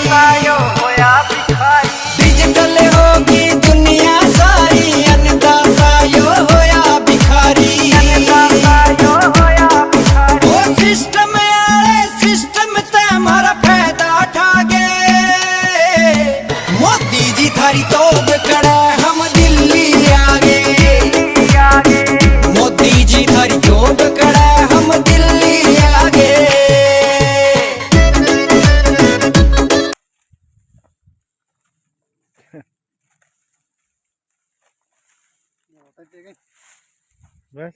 सायो होया भिखारी। डिजिटल होगी दुनिया सारी, अन्नदाता यो होया भिखारी। सायो होया भिखारी। ओ सिस्टम आले सिस्टम ते हमारा फायदा उठा गए। मोदी जी थारी तोब कड़े हम दिल्ली आ गए। मोदी जी थारी तोब कड़े हम दिल्ली आ गए। बस